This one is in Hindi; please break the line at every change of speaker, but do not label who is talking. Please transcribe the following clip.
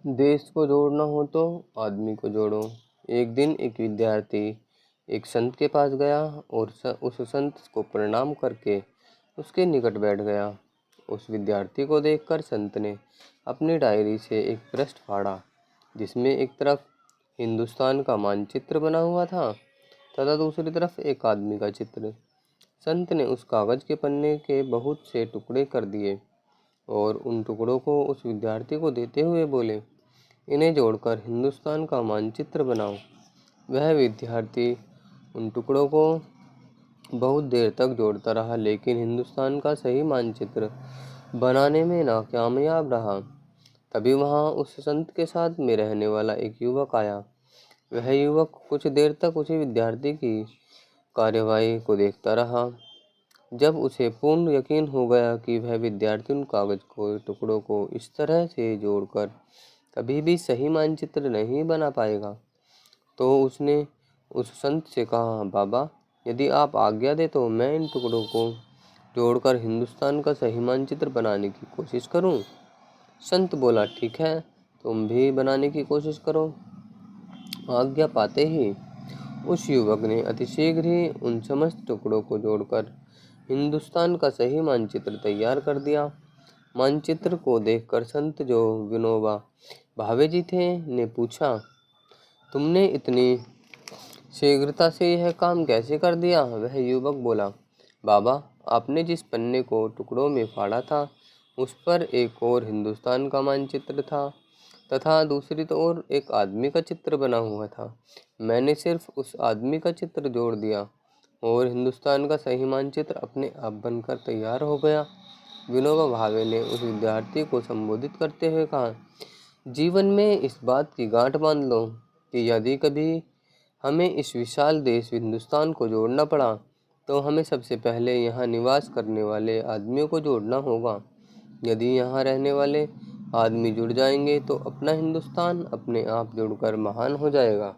देश को जोड़ना हो तो आदमी को जोड़ो। एक दिन एक विद्यार्थी एक संत के पास गया और उस संत को प्रणाम करके उसके निकट बैठ गया। उस विद्यार्थी को देखकर संत ने अपनी डायरी से एक पृष्ठ फाड़ा, जिसमें एक तरफ हिंदुस्तान का मानचित्र बना हुआ था तथा दूसरी तरफ एक आदमी का चित्र। संत ने उस कागज के पन्ने के बहुत से टुकड़े कर दिए और उन टुकड़ों को उस विद्यार्थी को देते हुए बोले, इन्हें जोड़कर हिंदुस्तान का मानचित्र बनाओ। वह विद्यार्थी उन टुकड़ों को बहुत देर तक जोड़ता रहा, लेकिन हिंदुस्तान का सही मानचित्र बनाने में नाकामयाब रहा। तभी वहां उस संत के साथ में रहने वाला एक युवक आया। वह युवक कुछ देर तक उसी विद्यार्थी की कार्यवाही को देखता रहा। जब उसे पूर्ण यकीन हो गया कि वह विद्यार्थी उन कागज को टुकड़ों को इस तरह से जोड़कर कभी भी सही मानचित्र नहीं बना पाएगा, तो उसने उस संत से कहा, बाबा, यदि आप आज्ञा दे तो मैं इन टुकड़ों को जोड़कर हिंदुस्तान का सही मानचित्र बनाने की कोशिश करूं। संत बोला, ठीक है, तुम भी बनाने की कोशिश करो। आज्ञा पाते ही उस युवक ने अतिशीघ्र ही उन समस्त टुकड़ों को जोड़कर हिंदुस्तान का सही मानचित्र तैयार कर दिया। मानचित्र को देखकर संत, जो विनोबा भावे जी थे, ने पूछा, तुमने इतनी शीघ्रता से यह काम कैसे कर दिया? वह युवक बोला, बाबा, आपने जिस पन्ने को टुकड़ों में फाड़ा था उस पर एक और हिंदुस्तान का मानचित्र था तथा दूसरी ओर एक आदमी का चित्र बना हुआ था। मैंने सिर्फ उस आदमी का चित्र जोड़ दिया और हिंदुस्तान का सही मानचित्र अपने आप बनकर तैयार हो गया। विनोबा भावे ने उस विद्यार्थी को संबोधित करते हुए कहा, जीवन में इस बात की गांठ बांध लो कि यदि कभी हमें इस विशाल देश हिंदुस्तान को जोड़ना पड़ा तो हमें सबसे पहले यहाँ निवास करने वाले आदमियों को जोड़ना होगा। यदि यहाँ रहने वाले आदमी जुड़ जाएंगे तो अपना हिंदुस्तान अपने आप जुड़कर महान हो जाएगा।